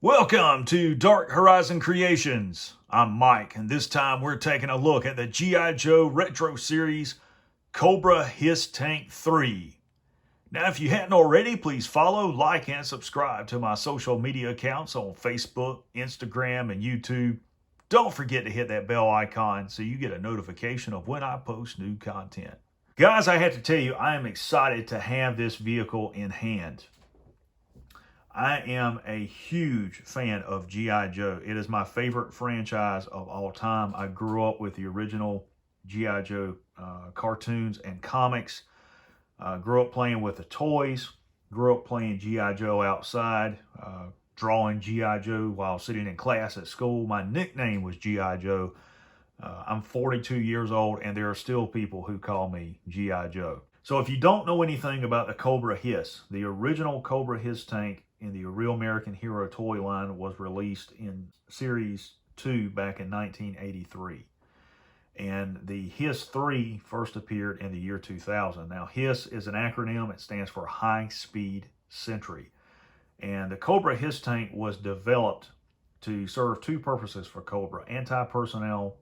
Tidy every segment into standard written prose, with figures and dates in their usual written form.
Welcome to Dark Horizon Creations. I'm Mike, and this time we're taking a look at the G.I. Joe Retro Series COBRA H.I.S.S Tank 3. Now, if you hadn't already, please follow, like, and subscribe to my social media accounts on Facebook, Instagram, and YouTube. Don't forget to hit that bell icon so you get a notification of when I post new content. Guys, I have to tell you, I am excited to have this vehicle in hand. I am a huge fan of G.I. Joe. It is my favorite franchise of all time. I grew up with the original G.I. Joe cartoons and comics. Grew up playing with the toys. Grew up playing G.I. Joe outside. Drawing G.I. Joe while sitting in class at school. My nickname was G.I. Joe. I'm 42 years old and there are still people who call me G.I. Joe. So if you don't know anything about the COBRA H.I.S.S, the original COBRA H.I.S.S tank in the Real American Hero toy line was released in Series 2 back in 1983. And the H.I.S.S 3 first appeared in the year 2000. Now, H.I.S.S is an acronym. It stands for High Speed Sentry. And the COBRA H.I.S.S tank was developed to serve two purposes for COBRA: anti-personnel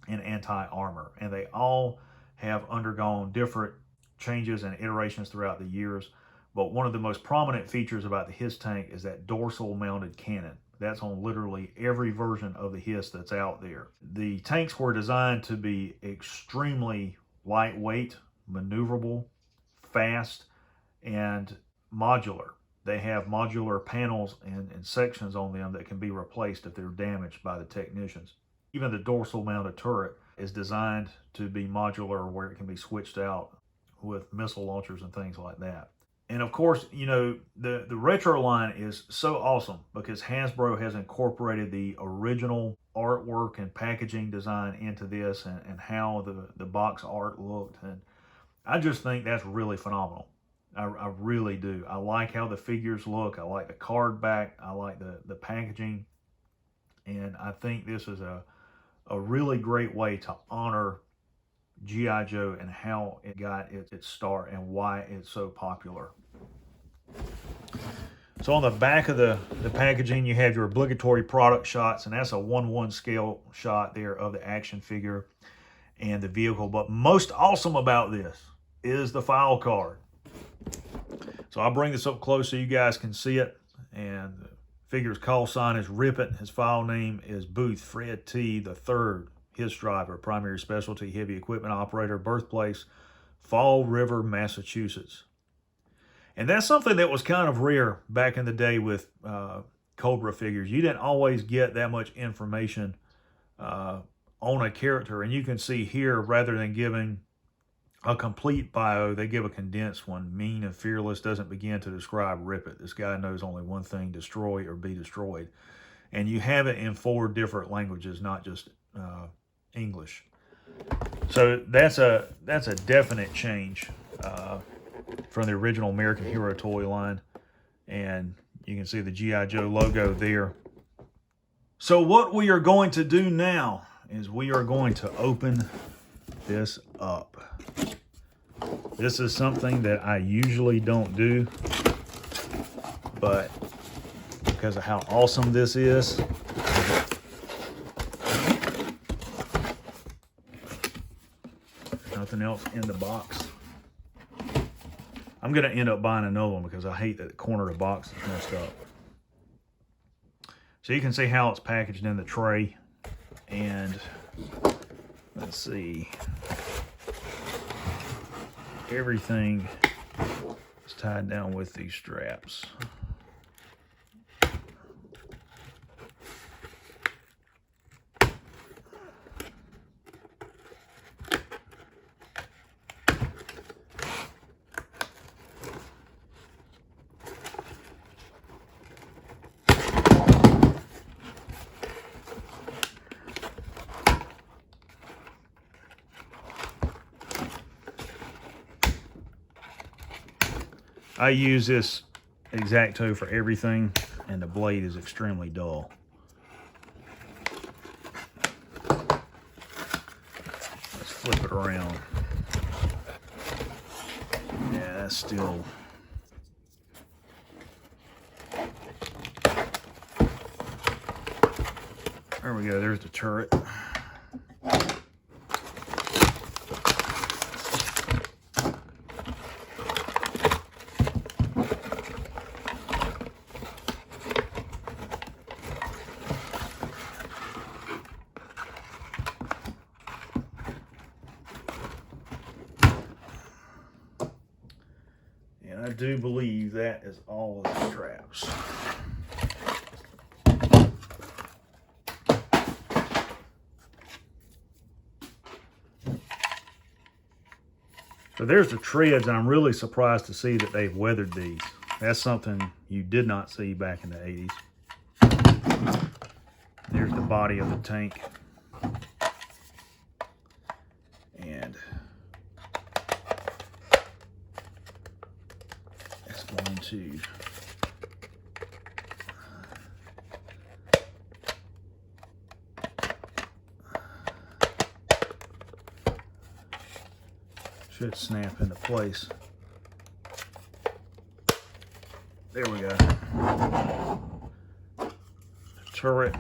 and anti-armor. And they all have undergone different changes and iterations throughout the years. But one of the most prominent features about the H.I.S.S tank is that dorsal mounted cannon. That's on literally every version of the H.I.S.S that's out there. The tanks were designed to be extremely lightweight, maneuverable, fast, and modular. They have modular panels and sections on them that can be replaced if they're damaged by the technicians. Even the dorsal mounted turret is designed to be modular, where it can be switched out with missile launchers and things like that. And of course, you know, the retro line is so awesome because Hasbro has incorporated the original artwork and packaging design into this, and how the box art looked. And I just think that's really phenomenal. I really do. I like how the figures look. I like the card back. I like the packaging. And I think this is a really great way to honor G.I. Joe and how it got its start and why it's so popular. So on the back of the packaging, you have your obligatory product shots, and that's a 1:1 scale shot there of the action figure and the vehicle. But most awesome about this is the file card. So I'll bring this up close so you guys can see it. And the figure's call sign is Rip It. His file name is Booth Fred T. the Third. His driver, primary specialty, heavy equipment operator, birthplace, Fall River, Massachusetts. And that's something that was kind of rare back in the day with COBRA figures. You didn't always get that much information on a character. And you can see here, rather than giving a complete bio, they give a condensed one. Mean and fearless, doesn't begin to describe Rip It. This guy knows only one thing: destroy or be destroyed. And you have it in 4 different languages, not just English. So that's a definite change from the original American Hero toy line. And you can see the G.I. Joe logo there. So what we are going to do now is we are going to open this up. This is something that I usually don't do, but because of how awesome this is, nothing else in the box. I'm going to end up buying another one because I hate that the corner of the box is messed up. So you can see how it's packaged in the tray. And let's see. Everything is tied down with these straps. I use this X-Acto for everything, and the blade is extremely dull. Let's flip it around. Yeah, that's still There we go, there's the turret. And I do believe that is all of the straps. So there's the treads, and I'm really surprised to see that they've weathered these. That's something you did not see back in the 80s. There's the body of the tank. And it's going to should snap into place. There we go. Turret.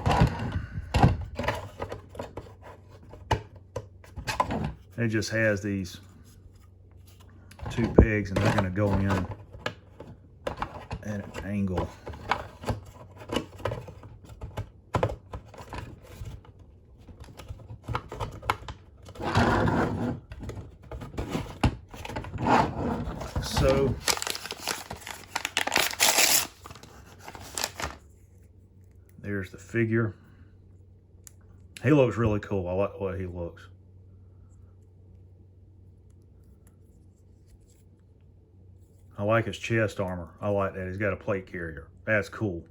It just has these 2 pegs, and they're going to go in at an angle. So there's the figure. He looks really cool. I like the way he looks. I like his chest armor. I like that. He's got a plate carrier. That's cool.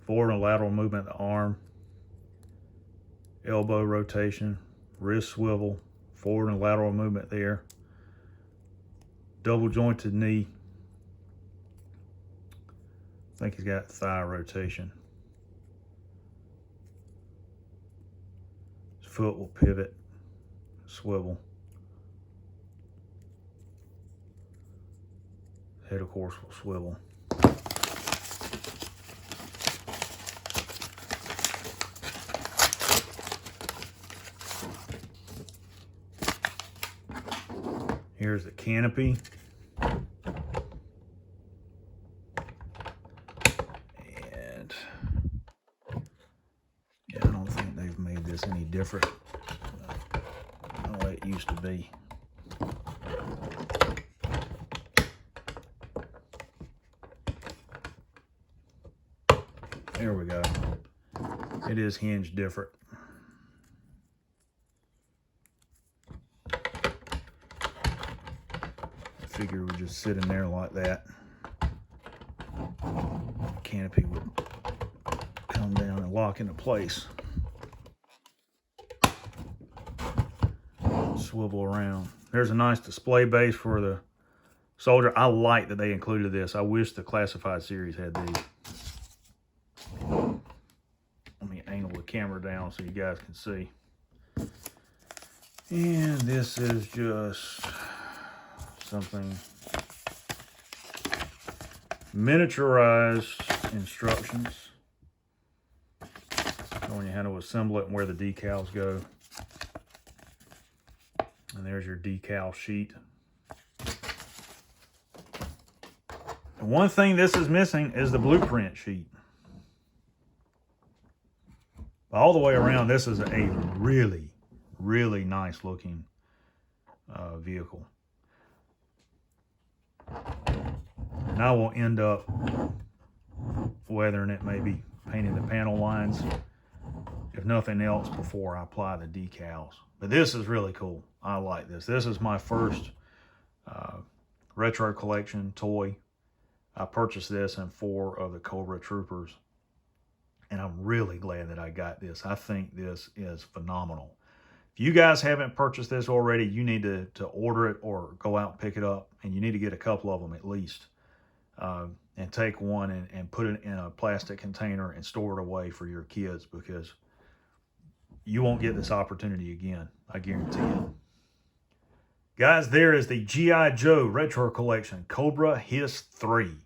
Forward and lateral movement of the arm. Elbow rotation. Wrist swivel. Forward and lateral movement there. Double jointed knee. I think he's got thigh rotation. His foot will pivot, swivel. Head, of course, will swivel. Here's the canopy. And yeah, I don't think they've made this any different than the way it used to be. There we go. It is hinged different. Figure would just sit in there like that. Canopy would come down and lock into place. Swivel around. There's a nice display base for the soldier. I like that they included this. I wish the classified series had these. Let me angle the camera down so you guys can see. And this is just something miniaturized instructions showing you how to assemble it and where the decals go. And there's your decal sheet. And one thing this is missing is the blueprint sheet. All the way around, this is a really, really nice looking vehicle. And I will end up weathering it, maybe painting the panel lines, if nothing else, before I apply the decals. But this is really cool. I like this. This is my first retro collection toy. I purchased this in 4 of the Cobra Troopers. And I'm really glad that I got this. I think this is phenomenal. If you guys haven't purchased this already, you need to order it or go out and pick it up. And you need to get a couple of them at least. And take one and put it in a plastic container and store it away for your kids, because you won't get this opportunity again. I guarantee it. Guys, there is the G.I. Joe Retro Collection COBRA H.I.S.S 3.